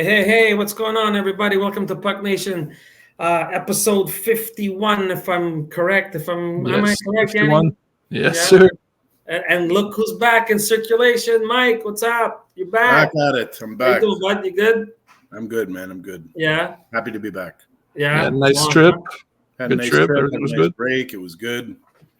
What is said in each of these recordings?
Hey, what's going on, everybody? Welcome to Puck Nation, episode 51, if I'm correct. Am I correct, 51. Yanni? Yes, Yeah. sir. And look who's back in circulation. Mike, what's up? You're back. Back at it. I'm How back. you doing, bud? You good? I'm good, man. I'm good. Yeah. Happy to be back. Yeah. Nice Long trip. time. Had Good a nice trip. trip. Everything Had a was nice good. break. It was good.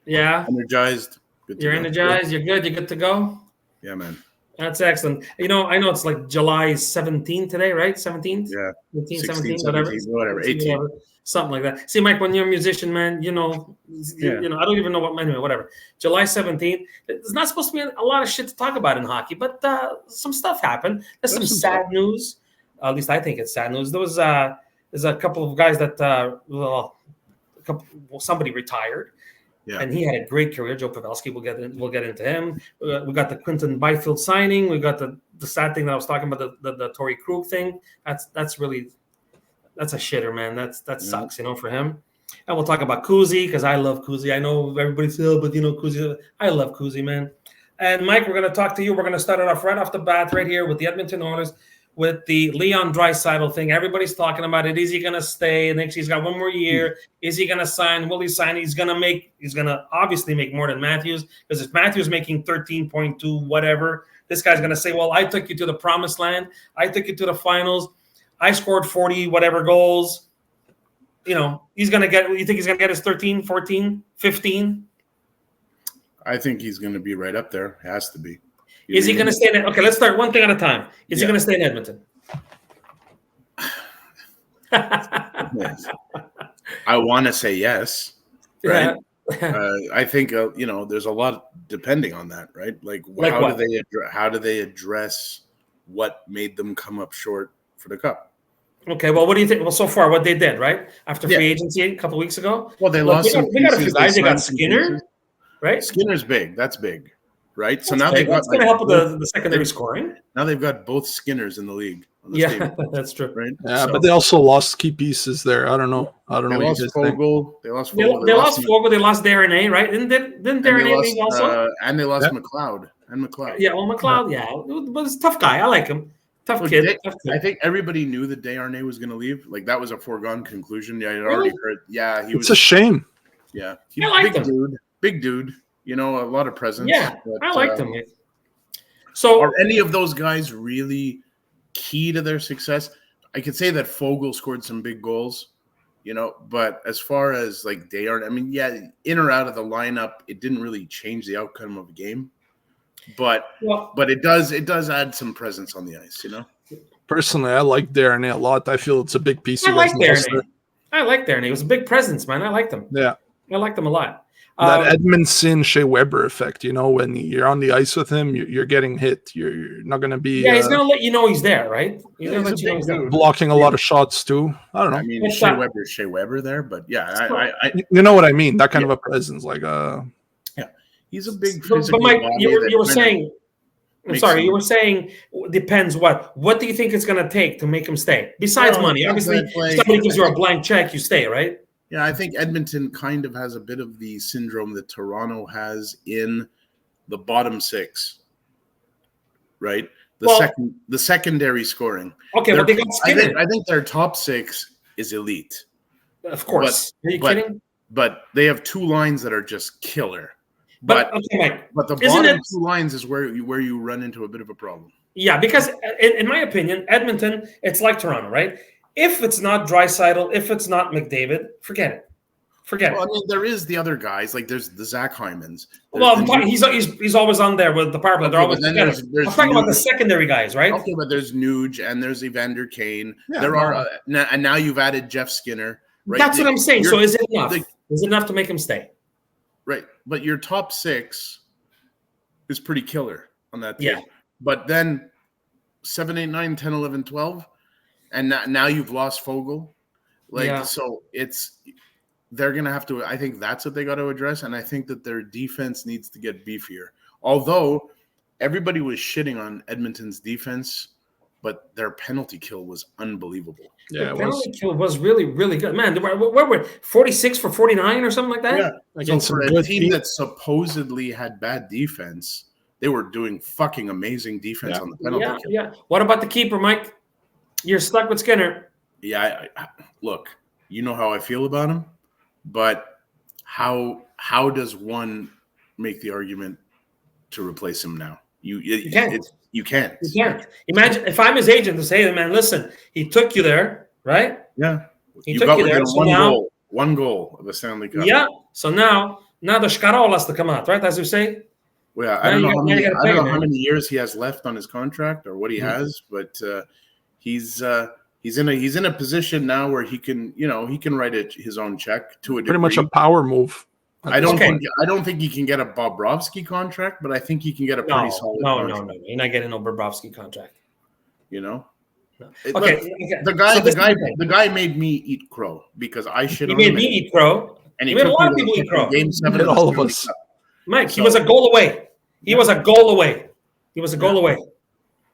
Yeah. Energized. Good to You're go. energized. You're good. You're good to go. Yeah, man. That's excellent. I know it's like July 17th today, right? 17th? Yeah. 15, 16, 17, 17, 18. whatever. Something like that. See, Mike, when you're a musician, man, I don't even know what, anyway, whatever. July 17th. There's not supposed to be a lot of shit to talk about in hockey, but some stuff happened. There's some sad news. At least I think it's sad news. There's a couple of guys that somebody retired. Yeah. And he had a great career. Joe Pavelski, we'll get into him. We got the Quinton Byfield signing. We got the sad thing that I was talking about, the Torrey Krug thing. That's a shitter, man. That sucks, for him. And we'll talk about Kuzi, because I love Kuzi. I know everybody says, but Kuzi. I love Kuzi, man. And Mike, we're going to talk to you. We're going to start it off right off the bat right here with the Edmonton Oilers, with the Leon Draisaitl thing. Everybody's talking about it. Is he going to stay? Next, he's got one more year. Is he going to sign? Will he sign? He's going to obviously make more than Matthews, because if Matthews making 13.2 whatever, this guy's going to say, well, I took you to the promised land. I took you to the finals. I scored 40 whatever goals. He's going to get, you think he's going to get his 13, 14, 15? I think he's going to be right up there. Has to be. Is he going to stay in it? Okay, let's start one thing at a time. Is he going to stay in Edmonton? Yes. I want to say yes. Right. Yeah. I think there's a lot depending on that, right? Like how do they address what made them come up short for the cup? Okay, well, what do you think? Well, so far, what they did, right? After free agency a couple weeks ago? Well, they lost some They got a few pieces. guys. They got Skinner, right? Skinner's big. That's big, right? So That's now big. they've got That's going to help with the secondary scoring. Now they've got both Skinners in the league. That's true. Right? Yeah, but they also lost key pieces there. I don't know. They lost Fogle. They lost Fogle. They lost Fogle. They lost Darren A, right? Didn't Darren A leave also? And they lost McLeod. Yeah, well, McLeod, but he's a tough guy. I like him. Tough kid. I think everybody knew that Darnay was going to leave. Like, that was a foregone conclusion. Yeah, I'd already heard. Yeah, he was. It's a shame. Yeah, I liked him. Big dude. A lot of presence. Yeah, but, I liked him. So, are any of those guys really key to their success? I could say that Fogle scored some big goals, but as far as like Darnay, in or out of the lineup, it didn't really change the outcome of the game. But it does add some presence on the ice, Personally, I like Darren a lot. I feel it's a big piece. I like Darren. He was a big presence, man. I liked him. Yeah, I liked him a lot. That Edmondson Shea Weber effect, when you're on the ice with him, you're getting hit. You're not going to be. Yeah, he's going to let you know he's there, right? He's going to let you know he's there. Blocking a lot of shots too. I don't know. I mean, Shea Weber there, but yeah, I you know what I mean. That kind of a presence, like he's a big But physical Mike, body you were saying. I'm sorry, you sense. were saying depends what. What do you think it's going to take to make him stay? Besides money, obviously, if somebody gives you a blank check, you stay, right? Yeah, I think Edmonton kind of has a bit of the syndrome that Toronto has in the bottom six, right? The secondary scoring. Okay, but they got Skinner. I think their top six is elite. Of course. Are you kidding? But they have two lines that are just killer. But okay, Mike, but the bottom two lines is where you run into a bit of a problem. Yeah, because in my opinion, Edmonton, it's like Toronto, right? If it's not Draisaitl, if it's not McDavid, forget it. Well, I mean, there is the other guys, like there's the Zach Hymans. Well, he's always on there with the power play. They're always together. I'm talking about the secondary guys, right? Okay, but there's Nuge and there's Evander Kane. Yeah, there are, and now you've added Jeff Skinner. Right? That's what I'm saying. So is it enough? Is it enough to make him stay? Right, but your top six is pretty killer on that team. Yeah. But then 7, 8, 9, 10, 11, 12, and now you've lost Fogle. So they're going to have to – I think that's what they got to address, and I think that their defense needs to get beefier. Although everybody was shitting on Edmonton's defense, but their penalty kill was unbelievable. Yeah, the penalty kill was really, really good. Man, where were 46 for 49 or something like that? Yeah. Against a team that supposedly had bad defense, they were doing fucking amazing defense on the penalty kill. Yeah. What about the keeper, Mike? You're stuck with Skinner. Yeah, look, you know how I feel about him, but how does one make the argument to replace him now? You can't. You can't. You can't. Imagine if I'm his agent to say, man, listen, he took you there, right? Yeah. He took you there. So one goal of a Stanley Cup. Yeah. So now the Shkarol has to come out, right? As you say. Well, yeah, I don't know how many years he has left on his contract or what he has, but he's in a position now where he can write his own check to a degree. Pretty much a power move. I don't think he can get a Bobrovsky contract, but I think he can get a pretty solid contract. No. You're not getting no Bobrovsky contract. You know? No. Okay. The guy made me eat crow because I should. He made me eat crow. And he made a lot of people eat crow. Game 7 of all of us. Mike, he was a goal away. He was a goal away.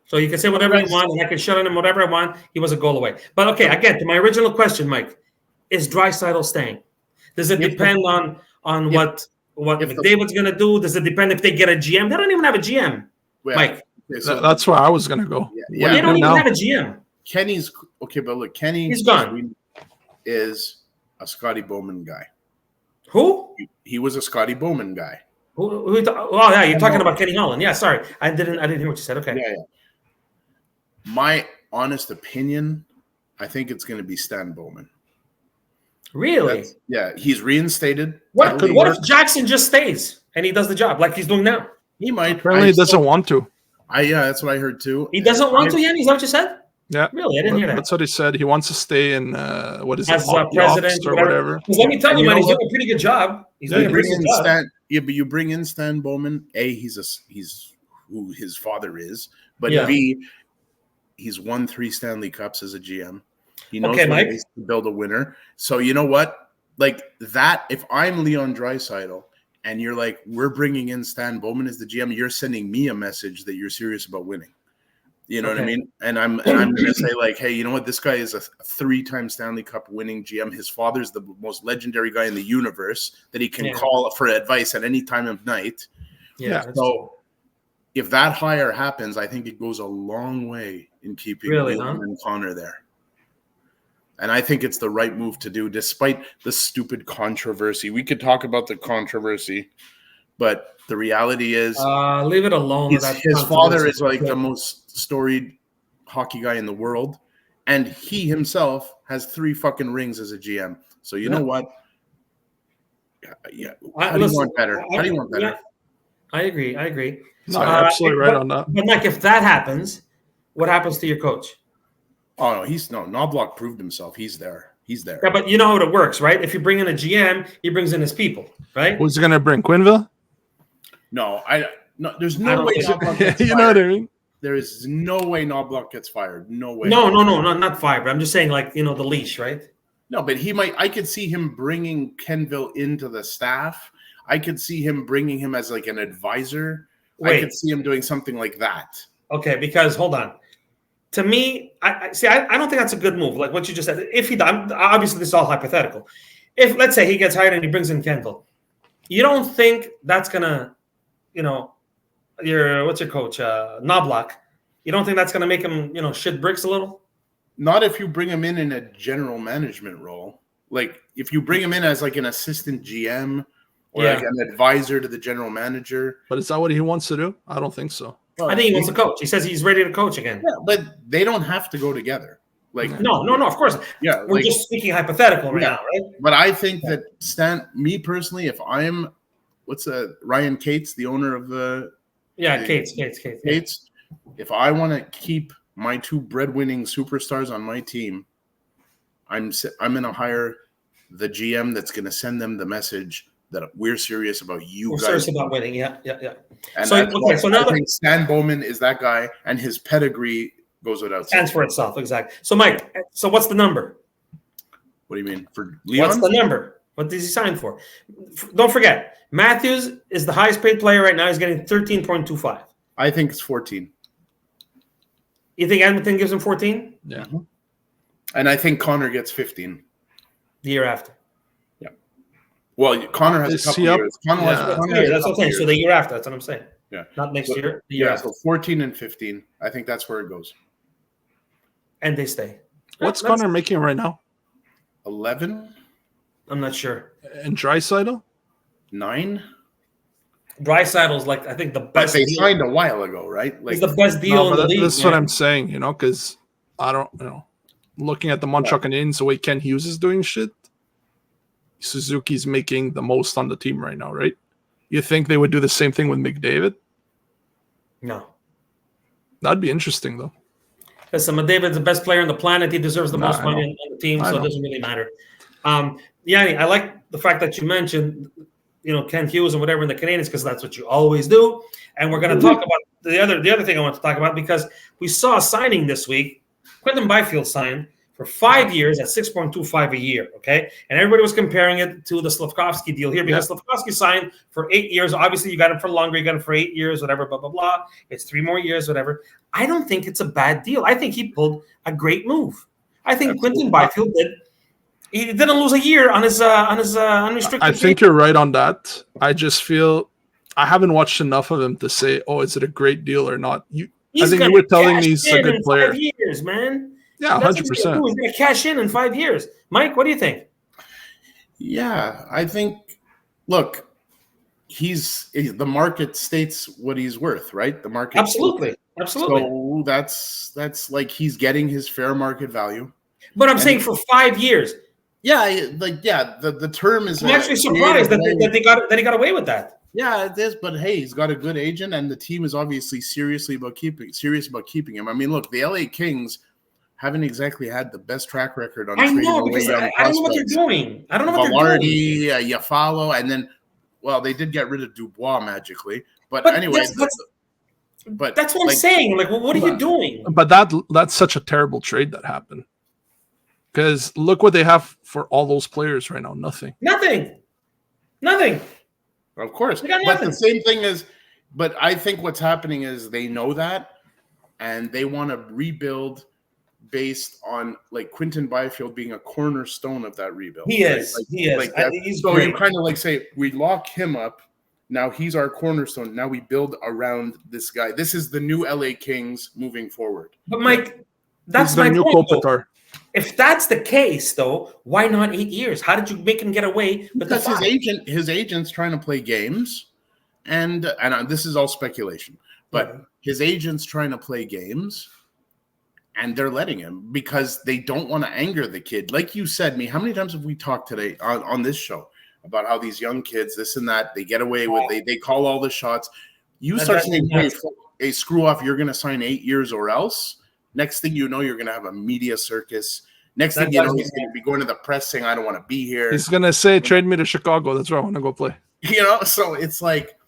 So you can say whatever you want, and I can shut on him whatever I want. He was a goal away. But okay, again, to my original question, Mike, is Draisaitl staying? Does it depend on what McDavid's going to do? Does it depend if they get a GM? They don't even have a GM, Mike. Okay, so that's where I was going to go. They don't even have a GM. Kenny's okay, but look, he's gone. Is a Scotty Bowman guy. Who? He was a Scotty Bowman guy. You're talking about Kenny Holland. Yeah, sorry, I didn't hear what you said. Okay. Yeah. My honest opinion, I think it's going to be Stan Bowman. Really? He's reinstated. What if Jackson just stays and he does the job like he's doing now? He might. Apparently, he doesn't want to. That's what I heard too. He doesn't want to, Yanni? Is that what you said? Yeah. Really? I didn't hear that. That's what he said. He wants to stay in, as president or whatever. Let me tell you, man, he's doing a pretty good job. He's doing a pretty good job. But you bring in Stan Bowman. A, he's who his father is. But B, he's won 3 Stanley Cups as a GM. He knows what it is to build a winner. So you know what? Like that, if I'm Leon Draisaitl and you're like, we're bringing in Stan Bowman as the GM, you're sending me a message that you're serious about winning. You know what I mean? And I'm going to say like, hey, you know what? This guy is a 3-time Stanley Cup winning GM. His father's the most legendary guy in the universe that he can call for advice at any time of night. Yeah. So if that hire happens, I think it goes a long way in keeping Leon and Connor there. And I think it's the right move to do, despite the stupid controversy. We could talk about the controversy, but the reality is, leave it alone. His father is like the most storied hockey guy in the world, and he himself has 3 fucking rings as a GM. So you know what? Yeah. How do you want better? I agree. No, absolutely right on that. But Mike, if that happens, what happens to your coach? Oh no, Knobloch proved himself. He's there. Yeah, but you know how it works, right? If you bring in a GM, he brings in his people, right? Who's going to bring Quenneville? No, there's no way Knobloch gets fired. You know what I mean? There is no way Knobloch gets fired. No way. No, not fired. But I'm just saying, like, the leash, right? No, but he might. I could see him bringing Quenneville into the staff. I could see him bringing him as like an advisor. I could see him doing something like that. Okay, because hold on. To me, I don't think that's a good move. Like what you just said. If he does, obviously this is all hypothetical. If let's say he gets hired and he brings in Quenneville, you don't think that's gonna, what's your coach, Knobloch? You don't think that's gonna make him, shit bricks a little? Not if you bring him in a general management role. Like if you bring him in as like an assistant GM or like an advisor to the general manager. But is that what he wants to do? I don't think so. I think he wants to coach. He says he's ready to coach again. Yeah, but they don't have to go together. Like no, of course. Yeah, we're just speaking hypothetical right now, right? But I think that me personally, if I'm Ryan Cates, the owner of Cates. If I want to keep my 2 breadwinning superstars on my team, I'm going to hire the GM that's going to send them the message that we're serious about you guys. We're serious about winning, yeah. And so now I think Stan Bowman is that guy, and his pedigree goes without saying. Stands for itself, exactly. So, Mike, what's the number? What do you mean? For Leon? What's the number? What does he sign for? Don't forget, Matthews is the highest paid player right now. He's getting 13.25. I think it's 14. You think Edmonton gives him 14? Yeah. Mm-hmm. And I think Connor gets 15. The year after. Well, Connor has a couple years. Connor that's what I'm saying. So the year after, that's what I'm saying. Yeah. Not next year. The year after. So 14 and 15. I think that's where it goes. and they stay. What's That's- Connor making right now? 11, I'm not sure. And Draisaitl? 9. Draisaitl's like I think the But best. they deal. signed a while ago, right? He's the best deal No, in but the league. that's what man. I'm saying, because I don't, looking at the Montreal Canadiens, the way Ken Hughes is doing shit, Suzuki's making the most on the team right now, right? You think they would do the same thing with McDavid? No. That'd be interesting, though. Listen, McDavid's the best player on the planet. He deserves the most I money know. on the team, I so it know. doesn't really matter. Yanni, I like the fact that you mentioned, Ken Hughes and whatever in the Canadiens, because that's what you always do. And we're going to talk about the other thing I want to talk about, because we saw a signing this week. Quinton Byfield signed for 5 years at $6.25 a year, okay? And everybody was comparing it to the Slafkovsky deal here, because Slafkovsky signed for 8 years. Obviously, you got him for longer. You got him for 8 years, whatever, blah, blah, blah. It's 3 more years, whatever. I don't think it's a bad deal. I think he pulled a great move. I think Quinton Byfield he didn't lose a year on his unrestricted. I think you're right on that. I just feel I haven't watched enough of him to say, is it a great deal or not? I think you were telling me he's a good player. 5 years, man. Yeah, 100%. He's going to cash in 5 years. Mike, what do you think? Yeah, I think. Look, the market states what he's worth, right? The market. Absolutely. So that's like he's getting his fair market value. But I'm saying for 5 years. Yeah, the term is. I'm actually surprised that he got away with that. Yeah, it is, but hey, he's got a good agent, and the team is obviously serious about keeping him. I mean, look, the LA Kings haven't exactly had the best track record on. I know, because I don't know what they're doing. I don't know what they're doing. Yafalo, and then, they did get rid of Dubois magically, but anyway. But that's what I'm saying. Like, what are you doing? But that's such a terrible trade that happened. Because look what they have for all those players right now. Nothing. Of course. But the same thing is, but I think what's happening is they know that, and they want to rebuild based on like Quinton Byfield being a cornerstone of that rebuild. He is. He's so great. you kind of like say, we lock him up. Now he's our cornerstone. Now we build around this guy. This is the new LA Kings moving forward. But Mike, that's my point. If that's the case, though, why not 8 years? How did you make him get away with because his agent's trying to play games, and this is all speculation, but his agent's trying to play games, and they're letting him because they don't want to anger the kid. Like you said, how many times have we talked today on this show about how these young kids, this and that, they get away with, they call all the shots. You start saying, hey, screw off, you're going to sign 8 years or else. Next thing you know, you're going to have a media circus. Next thing you know, he's going to be going to the press saying, I don't want to be here. He's going to say, trade me to Chicago. That's where I want to go play. So it's like,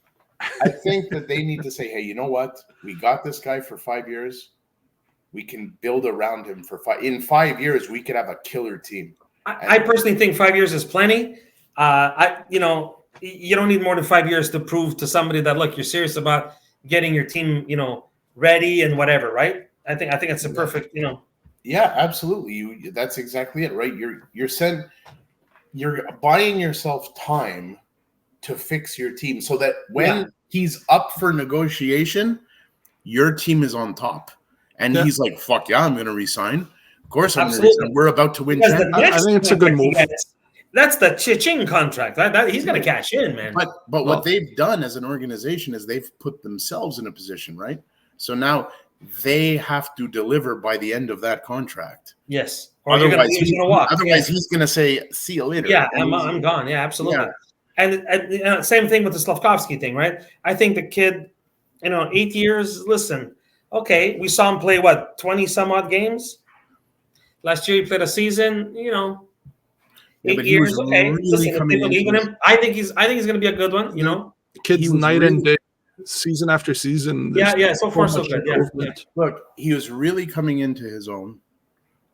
I think that they need to say, hey, you know what? We got this guy for 5 years. We can build around him in 5 years, we could have a killer team. I personally think 5 years is plenty. You don't need more than 5 years to prove to somebody that, look, you're serious about getting your team, ready and whatever, right? I think it's a perfect, Yeah, absolutely. That's exactly it, right? You're buying yourself time to fix your team so that when he's up for negotiation, your team is on top. And he's like, fuck yeah, I'm going to resign. Of course I'm going to resign. We're about to win. I think it's a good move. That's the Ching contract. He's going to cash in, man. But what they've done as an organization is they've put themselves in a position, right? So now they have to deliver by the end of that contract. Yes. Or otherwise, he's going to walk. Otherwise, he's going to say, see you later. Yeah, I'm gone. Yeah, absolutely. Yeah. And same thing with the Slafkovsky thing, right? I think the kid, 8 years, listen, okay, we saw him play, 20 some odd games? Last year he played a season, 8 years, okay. Listen, people believe in him. I think he's going to be a good one, Kid's night and day. Season after season. So far so good. Yeah. Look, he was really coming into his own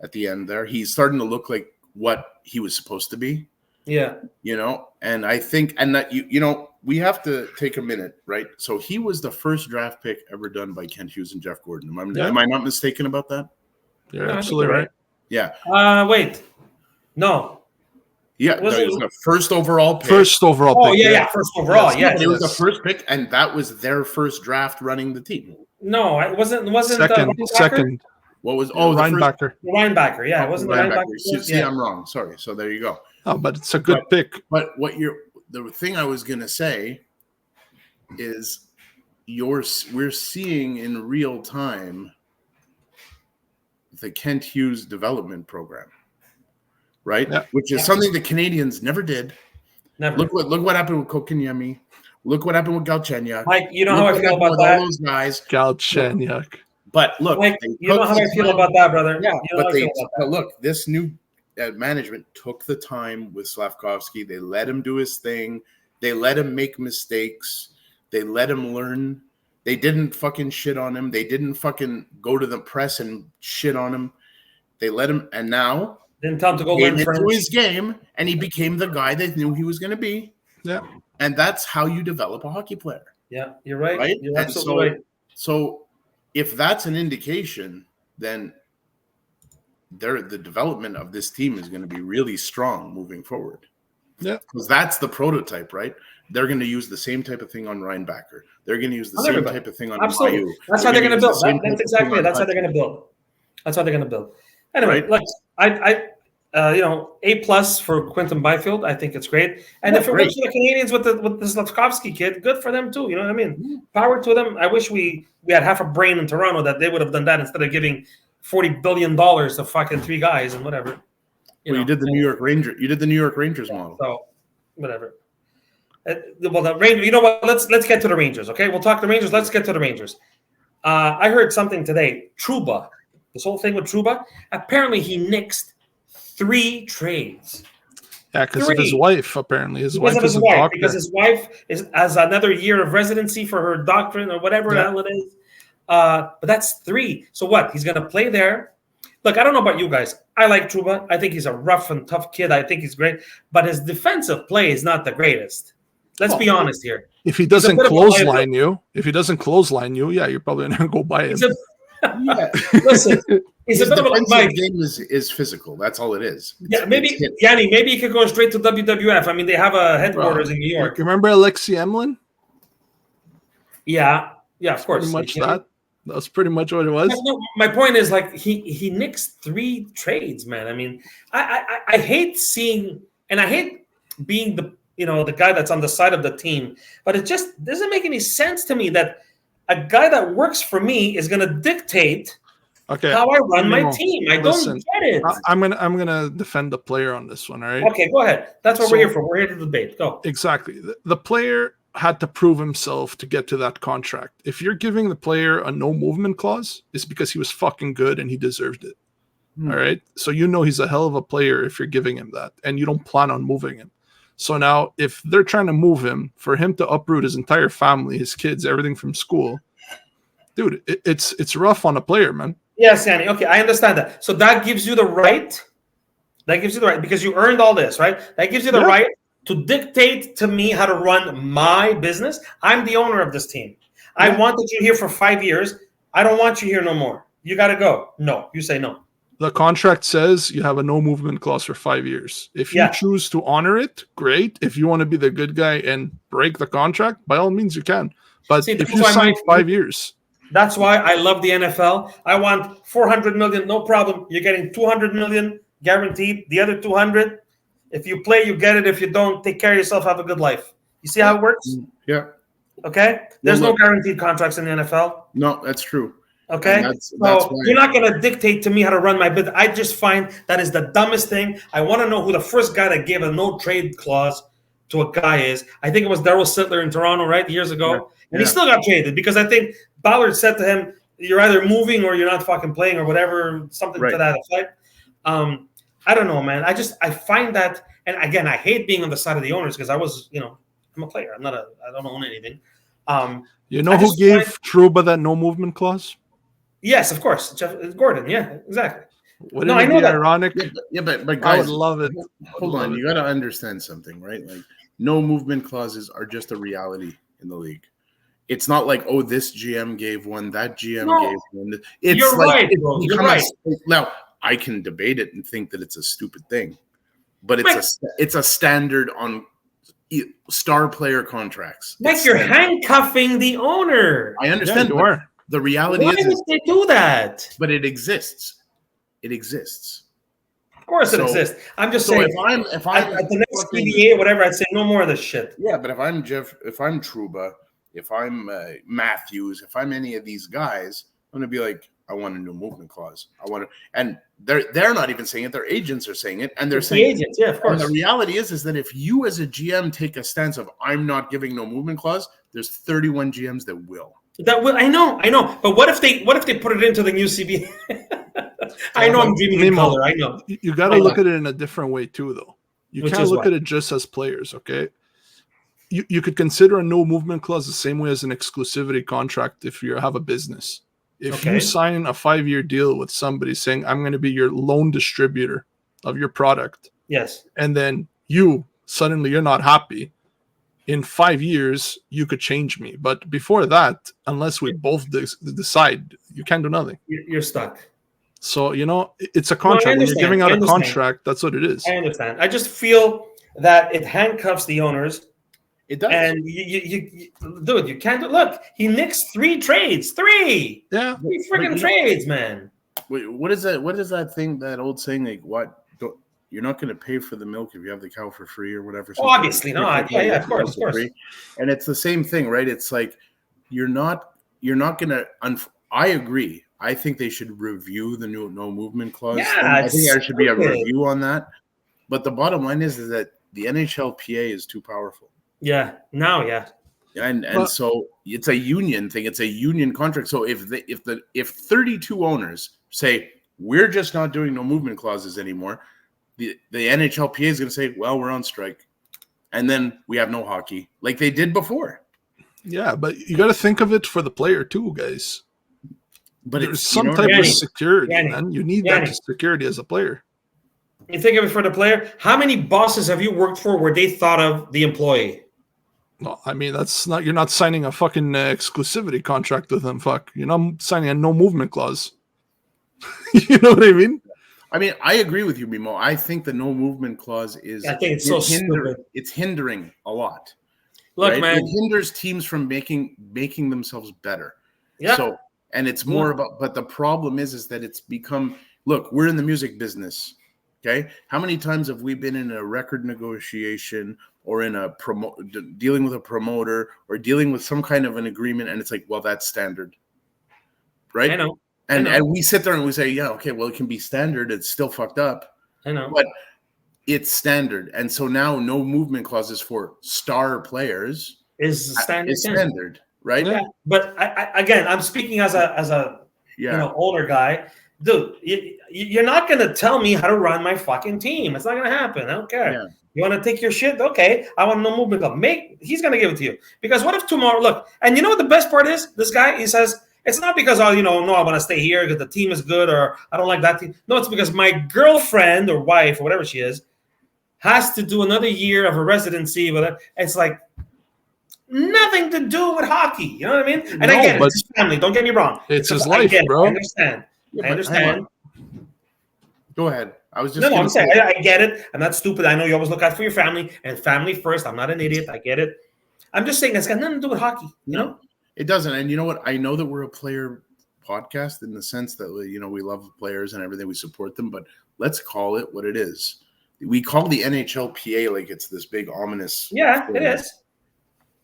at the end there. He's starting to look like what he was supposed to be. Yeah. And I think, and that, we have to take a minute, right? So he was the first draft pick ever done by Kent Hughes and Jeff Gordon. Am I not mistaken about that? You're absolutely right. Yeah. Wait. No. Yeah, it was the first overall pick. First overall pick. Oh, yeah, first overall, yeah. It was the first pick, and that was their first draft running the team. No, it wasn't second. What was? The Oh, the first Reinbacher. The Reinbacher, yeah. It wasn't the Reinbacher. See, Yeah. I'm wrong. Sorry. So there you go. Oh, but it's a good pick. But the thing I was gonna say is we're seeing in real time the Kent Hughes development program, right? Yeah. Which is something the Canadians never did. Never. Look what happened with Kotkaniemi. Look what happened with Galchenyuk. Mike, you know how I feel about with that. all those guys. Galchenyuk. But look, Mike, you know how I feel about that, brother. Yeah, you know but look, this new management took the time with Slavkovsky. They let him do his thing. They let him make mistakes. They let him learn. They didn't fucking shit on him. They didn't fucking go to the press and shit on him. They let him, and now didn't tell him to go learn into French. his game, and he became the guy they knew he was going to be. Yeah, and that's how you develop a hockey player. Yeah, you're right. Right? You're And absolutely right. So if that's an indication, then the development of this team is going to be really strong moving forward. Yeah, because that's the prototype, right? They're going to use the same type of thing on Reinbacher. They're going to use the On same everybody. type of thing on Absolutely. Mayu. That's how they're going to build. That's exactly it. That's how Hutch. they're going to build. That's how they're going to build. Anyway, Right. look, I A+ for Quinton Byfield. I think it's great. And if it works for the Canadians with the Slavkovsky kid, good for them too. You know what I mean? Power to them. I wish we had half a brain in Toronto that they would have done that instead of giving $40 billion to fucking 3 guys and whatever. You did the New York Ranger. You did the New York Rangers model. So whatever. Well, the Rangers. You know what? Let's get to the Rangers. Okay, we'll talk the Rangers. Let's get to the Rangers. I heard something today. Trouba. This whole thing with Trouba. Apparently, he nixed 3 trades. Yeah, because of his wife, apparently. His Because wife of his is a wife. doctor. Because his wife has another year of residency for her doctorate or whatever the hell it is. But that's 3. So what? He's going to play there. Look, I don't know about you guys. I like Trouba. I think he's a rough and tough kid. I think he's great. But his defensive play is not the greatest. Let's be honest here. If he doesn't clothesline you, yeah, you're probably going to go buy him. Listen, he's His a bit of a defensive game is physical. That's all it is. Yanni, maybe he could go straight to WWF. I mean, they have a headquarters in New York. Remember Alexei Emlin? Yeah, of course. Pretty much that. That's pretty much what it was. No, my point is, like, he nixed 3 trades, man. I mean, I hate seeing, and I hate being the guy that's on the side of the team, but it just doesn't make any sense to me that a guy that works for me is going to dictate how I run my team. I don't get it. I'm gonna defend the player on this one. All right. Okay, go ahead. That's what we're here for. We're here to debate. Go. Exactly. The player had to prove himself to get to that contract. If you're giving the player a no movement clause, it's because he was fucking good and he deserved it. All right. So he's a hell of a player if you're giving him that, and you don't plan on moving him. So now, if they're trying to move him, for him to uproot his entire family, his kids, everything from school, dude, it's rough on a player, man. Yes, Annie. Okay, I understand that. So that gives you the right. That gives you the right because you earned all this, right? That gives you the right to dictate to me how to run my business. I'm the owner of this team. I wanted you here for 5 years. I don't want you here no more. You got to go. No, you say no. The contract says you have a no movement clause for 5 years. If you choose to honor it, great. If you want to be the good guy and break the contract, by all means you can. But if you sign 5 years. That's why I love the NFL. I want $400 million, no problem. You're getting $200 million guaranteed. The other 200, if you play, you get it. If you don't, take care of yourself. Have a good life. You see how it works? Yeah. Okay. There's no guaranteed contracts in the NFL. No, that's true. Okay. That's you're not going to dictate to me how to run my business. I just find that is the dumbest thing. I want to know who the first guy that gave a no trade clause to a guy is. I think it was Darryl Sittler in Toronto, right? Years ago. Yeah. And he still got traded because I think Ballard said to him, you're either moving or you're not fucking playing or whatever, something to that effect. I don't know, man. I find that, and again, I hate being on the side of the owners because I was, I'm a player. I don't own anything. Who gave Trouba that no movement clause? Yes, of course. Jeff Gordon. Yeah, exactly. Wouldn't it be ironic? But guys, I would love it. Hold on. You got to understand something, right? Like, no movement clauses are just a reality in the league. It's not like, oh, this GM gave one, that GM gave one. You're right, bro. You're right. Now, I can debate it and think that it's a stupid thing, but it's a standard on star player contracts. Like you're handcuffing the owner. I understand. Yeah, you are. The reality Why is, would they do that? but it exists. It exists. Of course, it exists. I'm just saying. If I'm at the next PBA or whatever, I'd say no more of this shit. Yeah, but if I'm Trouba, if I'm Matthews, if I'm any of these guys, I'm gonna be like, I want a new movement clause. I want to, and they're not even saying it. Their agents are saying it, and they're saying the agents. Yeah, of course. And the reality is that if you as a GM take a stance of I'm not giving no movement clause, there's 31 GMs that will. I know. But what if they put it into the new CBA? I know I'm dreaming in color. I know. You got to look at it in a different way too, though. You can't look at it just as players, okay? You could consider a no movement clause the same way as an exclusivity contract if you have a business. If you sign a 5-year deal with somebody saying, I'm going to be your loan distributor of your product. Yes. And then suddenly you're not happy. In 5 years, you could change me. But before that, unless we both decide, you can't do nothing. You're stuck. So, it's a contract. When you're giving out a contract, that's what it is. I understand. I just feel that it handcuffs the owners. It does. And you can't look. He nixed 3 trades. 3. Yeah. 3 freaking trades, man. Wait, what is that? What is that thing? That old saying, like, what? You're not going to pay for the milk if you have the cow for free or whatever. Oh, obviously not. Yeah, of course. And it's the same thing, right? It's like you're not going to. I agree. I think they should review the new no movement clause. Yeah, I think there should be a review on that. But the bottom line is that the NHLPA is too powerful. Yeah. Now, yeah. And so it's a union thing. It's a union contract. So if 32 owners say we're just not doing no movement clauses anymore, the NHLPA is going to say, well, we're on strike, and then we have no hockey like they did before. Yeah, but you got to think of it for the player too, guys. But there's some type of security, man. You need that security as a player. You think of it for the player. How many bosses have you worked for where they thought of the employee? No, I mean, that's not. You're not signing a fucking exclusivity contract with them. Fuck, you're not signing a no movement clause. You know what I mean? I mean, I agree with you, Mimo. I think the no movement clause is. I think it's so stupid. It's hindering a lot. Look, right? man, it hinders teams from making themselves better. Yeah. So, and it's more about. But the problem is that it's become. Look, we're in the music business. Okay, how many times have we been in a record negotiation or in a dealing with a promoter or dealing with some kind of an agreement, and it's like, well, that's standard, right? I know. And we sit there and we say, yeah, okay, well, it can be standard. It's still fucked up. I know. But it's standard. And so now no movement clauses for star players is standard, right? Yeah. But again, I'm speaking as a older guy. Dude, you're not going to tell me how to run my fucking team. It's not going to happen. I don't care. Yeah. You want to take your shit? Okay. I want no movement club. He's going to give it to you. Because what if tomorrow, look, and you know what the best part is? This guy, he says, it's not because, no, I want to stay here because the team is good or I don't like that team. No, it's because my girlfriend or wife or whatever she is has to do another year of a residency. It's like nothing to do with hockey. You know what I mean? And I get it. It's his family. Don't get me wrong. It's his life, bro. I understand. Yeah, I understand. Go ahead. I was just I'm saying I get it. I'm not stupid. I know you always look out for your family and family first. I'm not an idiot. I get it. I'm just saying it's got nothing to do with hockey. You know? It doesn't. And you know what? I know that we're a player podcast in the sense that, we love players and everything. We support them. But let's call it what it is. We call the NHLPA like it's this big ominous. Yeah, it is.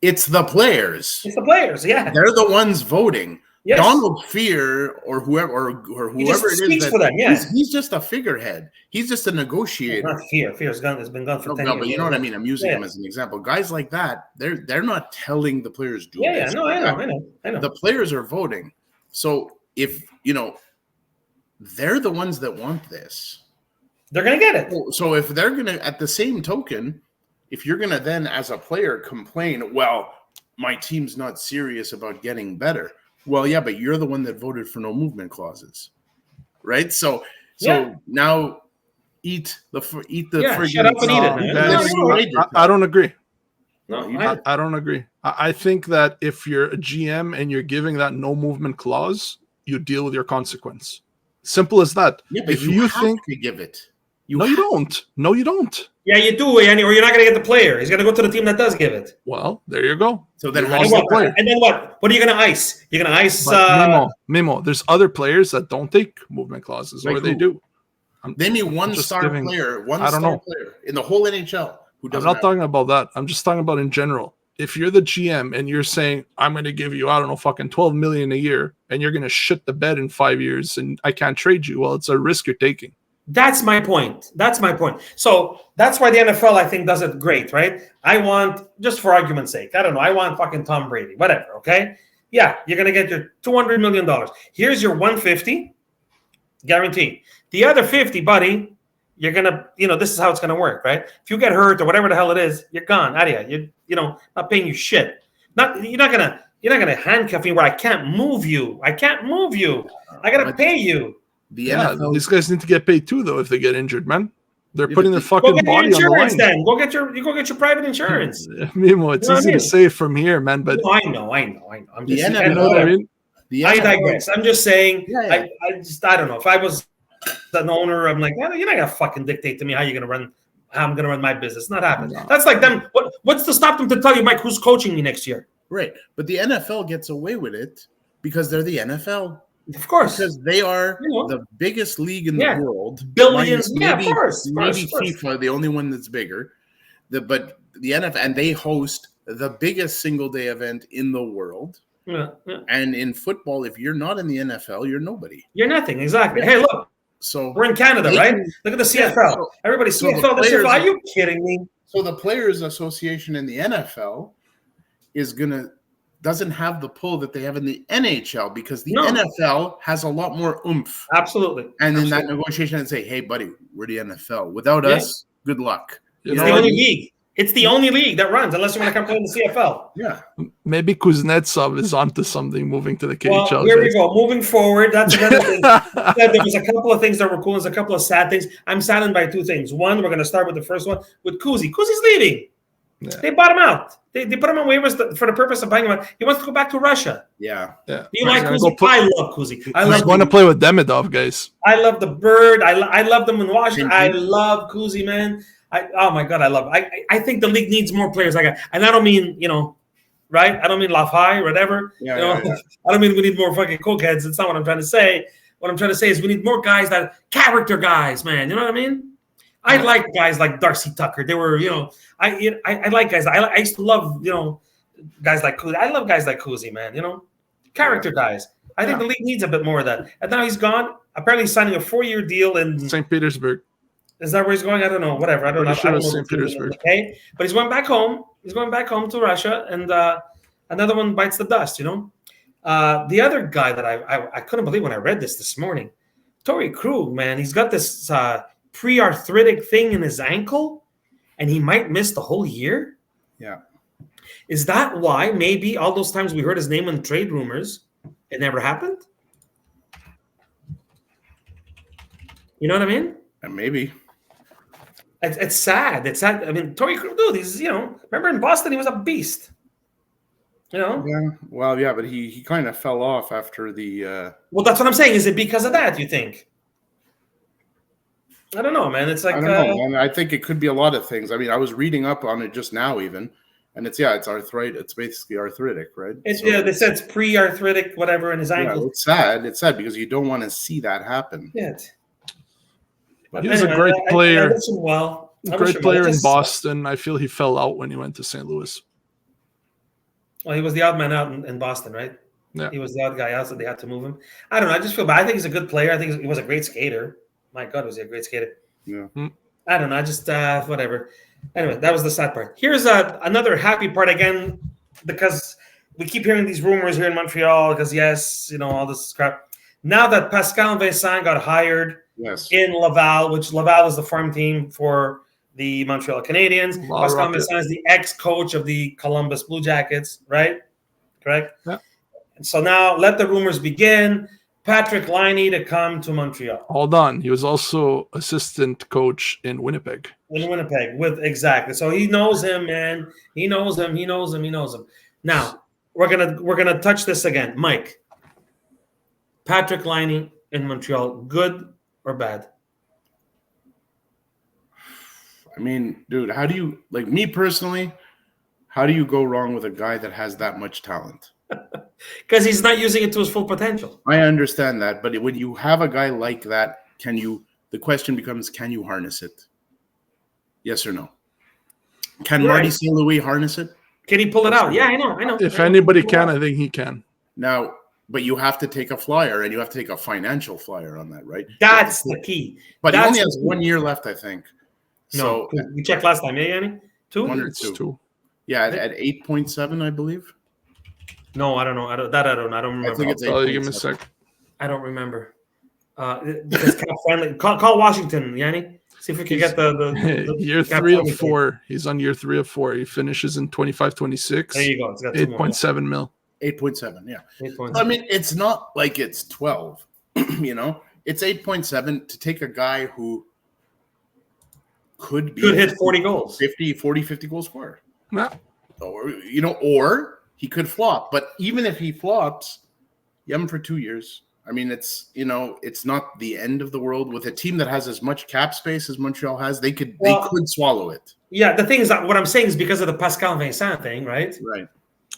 It's the players. It's the players, yeah. They're the ones voting. Yes. Donald Fear or whoever it is, for them, yeah. He's just a figurehead. He's just a negotiator. It's not Fear. Fear's been gone for 10 years. But you know what I mean? I'm using him as an example. Guys like that, they're not telling the players do this. Yeah, I know. The players are voting. So if they're the ones that want this, they're gonna get it. So if they're gonna, at the same token, if you're gonna then as a player complain, well, my team's not serious about getting better. Well, yeah, but you're the one that voted for no movement clauses, right? So now eat the friggin' shut up and eat it. I don't agree. No, I don't agree. I think that if you're a GM and you're giving that no movement clause, you deal with your consequence. Simple as that. Yeah, but if you think to give it, No, you don't. No, you don't. Yeah, you do, or you're not going to get the player. He's going to go to the team that does give it. Well, there you go. So then You how lost do you the player. And then what? What are you going to ice? You're going to ice. But Mimo, there's other players that don't take movement clauses, Like or they who? do. Name me one just star giving- player, I don't know. player in the whole NHL who I'm doesn't. not talking about that. I'm just talking about in general. If you're the GM and you're saying, I'm going to give you, I don't know, fucking $12 million a year, and you're going to shit the bed in 5 years and I can't trade you, well, it's a risk you're taking. That's my point. So that's why the NFL, I think, does it great, right? I want, just for argument's sake, I don't know, I want fucking Tom Brady, whatever, okay? Yeah, you're going to get your $200 million. Here's your 150, guaranteed. The other 50, buddy, you're going to, this is how it's going to work, right? If you get hurt or whatever the hell it is, you're gone, out of here. Not paying you shit. You're not going to handcuff me where I can't move you. I got to pay you. The Yeah, NFL. these guys need to get paid too, though, if they get injured, man. They're Yeah, putting their but Go fucking get your body on the insurance line. then. Go get your private insurance. Mimo, it's You know what easy I mean? to say from here, man, but No, I know. I'm The just NFL you know what I mean? The I NFL digress. I'm just saying. Yeah. I don't know. If I was an owner, I'm like, you're not gonna fucking dictate to me how I'm gonna run my business. It's not happening. No. That's like them. What's to stop them to tell you, Mike, who's coaching me next year? Right, but the NFL gets away with it because they're the NFL. Of course, Because they are You know. the biggest league in Yeah. the world. Billions. Minus Yeah, of course. Maybe FIFA, the only one that's bigger. But the NFL, and they host the biggest single day event in the world. Yeah. And in football, if you're not in the NFL, you're nobody. You're nothing. Exactly. Yeah. Hey, look, So we're in Canada, They right? can- Look at the Yeah, CFL. so- Everybody, so the CFL. The players- CFL. Are you kidding me? So the Players Association in the NFL doesn't have the pull that they have in the NHL because the No. NFL has a lot more oomph. Absolutely. And in that Absolutely. negotiation, and say, "Hey, buddy, we're the NFL. Without Yeah. us, good luck." You It's know the what? only league. It's the only league that runs, unless you want to come play in the CFL. Yeah, Maybe Kuznetsov is onto something moving to the KHL. Well, here we guys. go. Moving forward, that's another thing. There was a couple of things that were cool. There's a couple of sad things. I'm saddened by two things. One, we're going to start with the first one with Kuzi. Kuzi's leaving. Yeah. They bought him out. They put him on waivers for the purpose of buying him out. He wants to go back to Russia. yeah. Yeah. Do you like He's Kuzi? gonna I love Kuzi. I He's love going to play with Demidov, guys. I love the bird. I love them in Washington. Thank I you. love Kuzi, man. Oh my God, I love it. I think the league needs more players like that. And I don't mean, right? I don't mean Laval or whatever. Yeah, You know? I don't mean we need more fucking cokeheads. That's not what I'm trying to say. What I'm trying to say is we need more guys character guys, man. You know what I mean? I like guys like Darcy Tucker. They were, I like guys. I used to love, guys like Kuzi. I love guys like Kuzi, man. Character guys. I think the league needs a bit more of that. And now he's gone. Apparently, he's signing a 4-year deal in. St. Petersburg. Is that where he's going? I don't know. Whatever. I don't know. Pretty sure I don't it's know St. the team is, Petersburg. Okay, but he's going back home. He's going back home to Russia, and another one bites the dust. The other guy that I couldn't believe when I read this morning, Torrey Krug, man, he's got this pre-arthritic thing in his ankle, and he might miss the whole year. Yeah. Is that why maybe all those times we heard his name in trade rumors, it never happened? You know what I mean? And maybe. It's sad. It's sad. I mean, Torrey Krug, dude, he's, remember in Boston, he was a beast. Yeah. Well, yeah, but he kind of fell off after the. Well, that's what I'm saying. Is it because of that, you think? I don't know, man. It's like I don't know, man. I think it could be a lot of things. I mean, I was reading up on it just now, even, and it's arthritis. It's basically arthritic, right? they said it's pre-arthritic, whatever, in his ankle. Yeah, it's sad. It's sad because you don't want to see that happen. Yeah. But He was a anyway, great player. I wish him well. I wish Great him player well. in Boston. I feel he fell out when he went to St. Louis. Well, he was the odd man out in Boston, right? Yeah. He was the odd guy out, so they had to move him. I don't know. I just feel bad. I think he's a good player. I think he was a great skater. My God, was he a great skater? Yeah. I don't know. I just whatever. Anyway, that was the sad part. Here's another happy part again, because we keep hearing these rumors here in Montreal. Because yes, all this crap. Now that Pascal and Vincent got hired Yes. in Laval, which Laval is the farm team for the Montreal Canadiens. Laval Pascal Rocket. Vincent is the ex-coach of the Columbus Blue Jackets, right? Correct. Yeah. And so now let the rumors begin. Patrick Laine to come to Montreal. Hold on. He was also assistant coach in Winnipeg. In Winnipeg, exactly. So he knows him, man. He knows him. Now we're gonna touch this again, Mike. Patrick Laine in Montreal, good or bad? I mean, dude, how do you, like me personally, how do you go wrong with a guy that has that much talent? Because he's not using it to his full potential. I understand that, but when you have a guy like that, the question becomes, can you harness it? Yes or no? Can Marty St. Louis harness it? Can he pull it out? Yeah, I know. If anybody can, I think he can. Now, but you have to take a flyer, and you have to take a financial flyer on that, right? That's the key. But he only has 1 year left, I think. No, so we checked last time, yeah, Yanni? 2? 1 or 2. Yeah, at 8.7, I believe. No, I don't know. I don't remember. I think it's 8.7. Give me a sec. I don't remember. Because call Washington, Yanni. See if we can get the year 3 of 4. He's on year 3 of 4. He finishes in 25-26. There you go. It's got 8.7 mil. 8.7, yeah. 8.7. I mean, it's not like it's 12. It's 8.7 to take a guy who could hit 40 goals, 50 goal scorer. Yeah. Or he could flop. But even if he flops, you have him for 2 years. I mean, it's not the end of the world. With a team that has as much cap space as Montreal has, they could swallow it. Yeah, the thing is that what I'm saying is because of the Pascal Vincent thing, right? Right.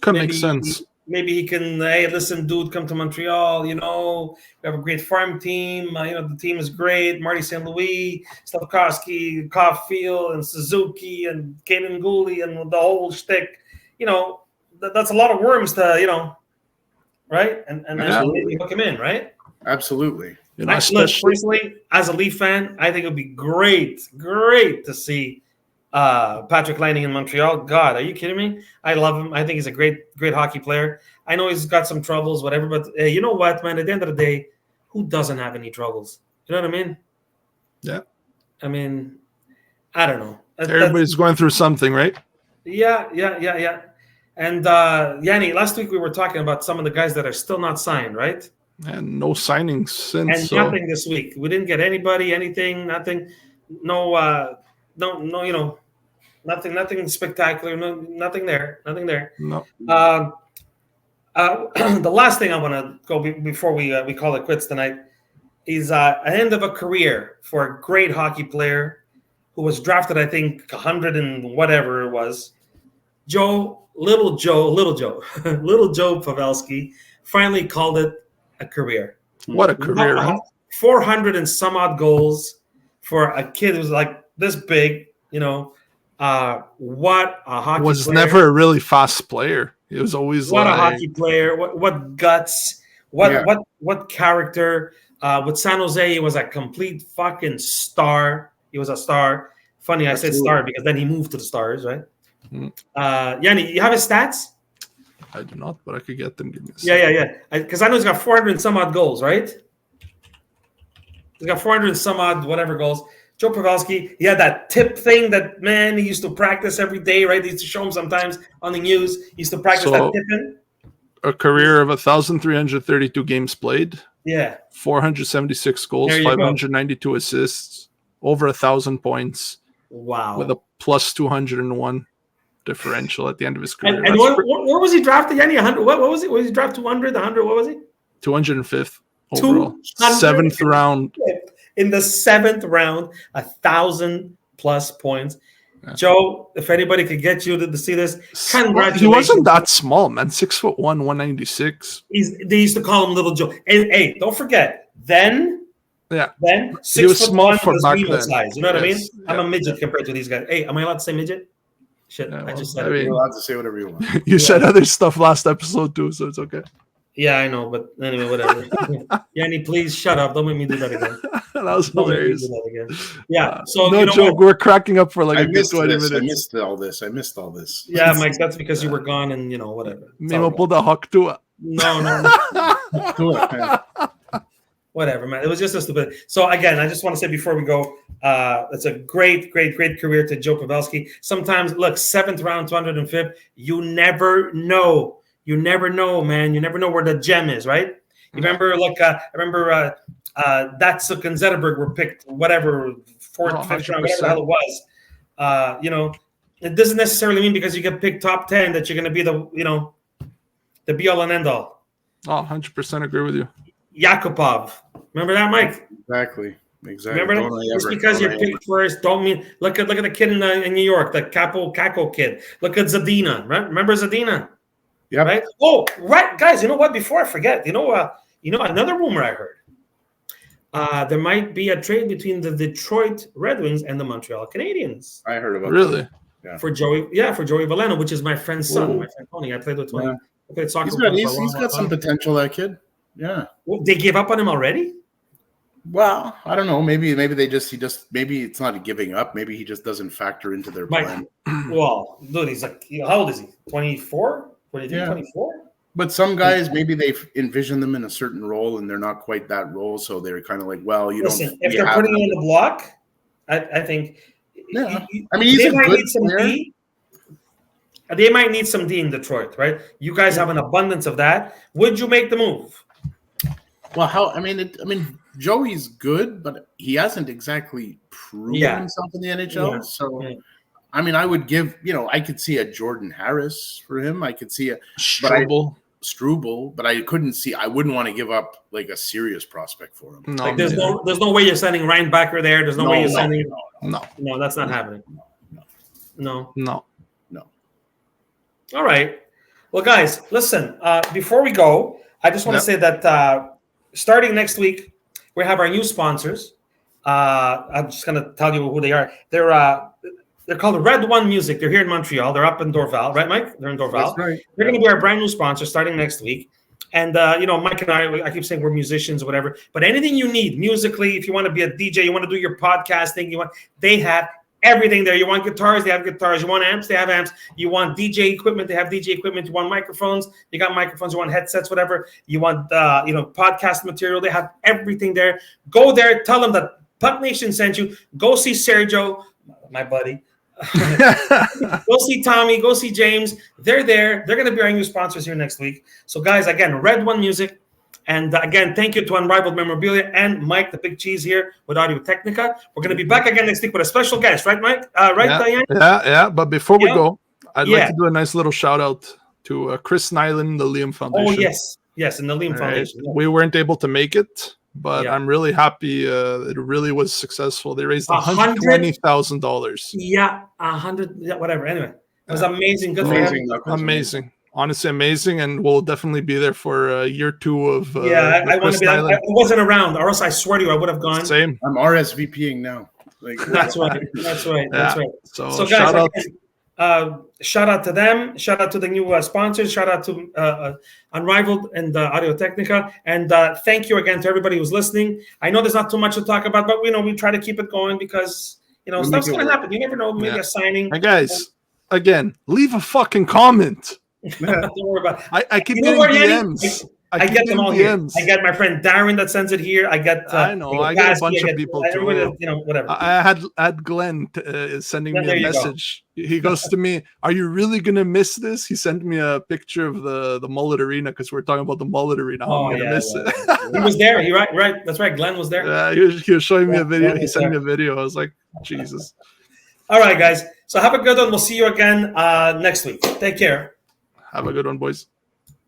Could make sense. Maybe he can, hey, listen, dude, come to Montreal. We have a great farm team. The team is great. Marty St. Louis, Slavkovsky, Caulfield, and Suzuki, and Kaden Gooley, and the whole shtick. That's a lot of worms to, right? And maybe hook him in, right? Absolutely. Personally, as a Leaf fan, I think it would be great to see Patrick Laine in Montreal. God, are you kidding me? I love him. I think he's a great hockey player. I know he's got some troubles, whatever, but hey, you know what, man? At the end of the day, who doesn't have any troubles? You know what I mean? Yeah. I mean, I don't know. Everybody's going through something, right? Yeah. And Yanni, last week we were talking about some of the guys that are still not signed, right? And no signings since. And nothing this week. We didn't get anybody, anything, nothing. No, nothing spectacular. Nothing there. No. The last thing I want to go before we call it quits tonight is an end of a career for a great hockey player who was drafted, I think, 100 and whatever it was. Little Joe Pavelski finally called it a career. What a career, huh? 400 and some odd goals for a kid who was like this big, what a hockey was player. Never a really fast player. He was always a hockey player. What guts, what character. With San Jose, he was a complete fucking star. He was a star. Funny, I said star because then he moved to the Stars, right? Yanni, you have his stats? I do not, but I could get them. Give me a second. Yeah. Because I know he's got 400 and some odd goals, right? He's got 400 and some odd whatever goals. Joe Pavelski, he had that tip thing that, man, he used to practice every day, right? They used to show him sometimes on the news. He used to practice that tipping. A career of 1,332 games played. Yeah. 476 goals, 592 assists, over 1,000 points. Wow. With a plus 201 differential at the end of his career. And where was he drafted, Yanni? 100? What was he? Was he drafted 200, 100? What was he? 205th overall. 7th round. In the 7th round, 1,000+ points. Yeah. Joe, if anybody could get you to see this, congratulations. He wasn't that small, man. 6'1", 196. They used to call him Little Joe. And hey, don't forget, then 6 he was small for back then. Size. You know what I mean? I'm a midget compared to these guys. Hey, am I allowed to say midget? Shit, I just said it. You're allowed to say whatever you want. You said other stuff last episode too, so it's okay. Yeah, I know, but anyway, whatever. Yanni, please shut up. Don't make me do that again. That was hilarious. Don't make me do that again. Yeah. So no joke. We're cracking up for like a good 20 minutes. I missed all this. Yeah, Mike, that's because you were gone and whatever. Mimo pulled a huck to it. No. Whatever, man. It was just a stupid. So again, I just want to say before we go, it's a great career to Joe Pavelski. Sometimes, look, 7th round, 205th. You never know. You never know, man. You never know where the gem is, right? You remember, Datsyuk and Zetterberg were picked, whatever, 4th, 5th round, whatever the hell it was. It doesn't necessarily mean because you get picked top 10 that you're going to be the be all and end all. Oh, 100% agree with you. Yakupov. Remember that, Mike? Exactly. Exactly. Remember that? Just because you're picked first, don't mean. Look at the kid in New York, the Kako kid. Look at Zadina. Right? Remember Zadina? Yeah. Right. Oh, right, guys. You know what? Before I forget, another rumor I heard. There might be a trade between the Detroit Red Wings and the Montreal Canadiens. I heard about really. That. Yeah. For Joey Veleno, which is my friend's son, my friend Tony. I played with Tony. Yeah. I played soccer. He's got some potential, that kid. Yeah. Well, they gave up on him already? Well, I don't know. Maybe maybe it's not a giving up. Maybe he just doesn't factor into their plan. Well, dude, he's like, how old is he? 24? 23, 24? But some guys, maybe they envision them in a certain role and they're not quite that role. So they're kind of like, well, if they're putting you on the block, I think. Yeah. I mean, he's a good player. They might need some D in Detroit, right? You guys have an abundance of that. Would you make the move? Well, Joey's good, but he hasn't exactly proven himself in the NHL. Yeah. So, I mean, I would give, I could see a Jordan Harris for him. I could see a Struble, but I wouldn't want to give up like a serious prospect for him. No, there's no way you're sending Ryan Backer there. There's no way you're sending. No, that's not happening. No. All right. Well, guys, listen. Before we go, I just want to say that starting next week, we have our new sponsors. I'm just going to tell you who they are. They're called Red One Music. They're here in Montreal. They're up in Dorval, right, Mike? They're in Dorval. That's right. They're going to be our brand new sponsor starting next week. And, Mike and I keep saying we're musicians or whatever. But anything you need musically, if you want to be a DJ, you want to do your podcasting, they have everything there. You want guitars, they have guitars. You want amps, they have amps. You want DJ equipment, they have DJ equipment. You want microphones, you got microphones. You want headsets, whatever. You want, podcast material, they have everything there. Go there, tell them that Puck Nation sent you. Go see Sergio, my buddy. Go see Tommy, go see James. They're there. They're going to be our new sponsors here next week. So, guys, again, Red One Music. And again, thank you to Unrivaled Memorabilia and Mike, the Big Cheese here with Audio Technica. We're going to be back again next week with a special guest, right, Mike? Diane? Yeah. But before we go, I'd like to do a nice little shout out to Chris Nilan, the Liam Foundation. Oh, yes, and the Liam Foundation. Yeah. We weren't able to make it, but I'm really happy it really was successful. They raised $120,000. Yeah, 100, whatever. Anyway, it was amazing. Good amazing. Honestly, amazing, and we'll definitely be there for year 2 of. I want to be. I wasn't around, or else I swear to you, I would have gone. Same. I'm RSVPing now. That's right. So guys, shout out to them. Shout out to the new sponsors. Shout out to Unrivaled and Audio Technica. And thank you again to everybody who's listening. I know there's not too much to talk about, but we try to keep it going because stuff's going to happen. You never know. Maybe a signing. Hey guys, again, leave a fucking comment. Don't worry about it. I keep getting DMs. I get them all DMs. Here. I got my friend Darren that sends it here. I got. I know. I get a bunch of people too. Whatever. I had Glenn sending me a message. He goes to me, "Are you really gonna miss this?" He sent me a picture of the Mullet Arena because we're talking about the Mullet Arena. I'm gonna miss it. He was there. He right. That's right. Glenn was there. Yeah, he was showing me a video. He sent me a video. I was like, Jesus. All right, guys. So have a good one. We'll see you again next week. Take care. Have a good one, boys.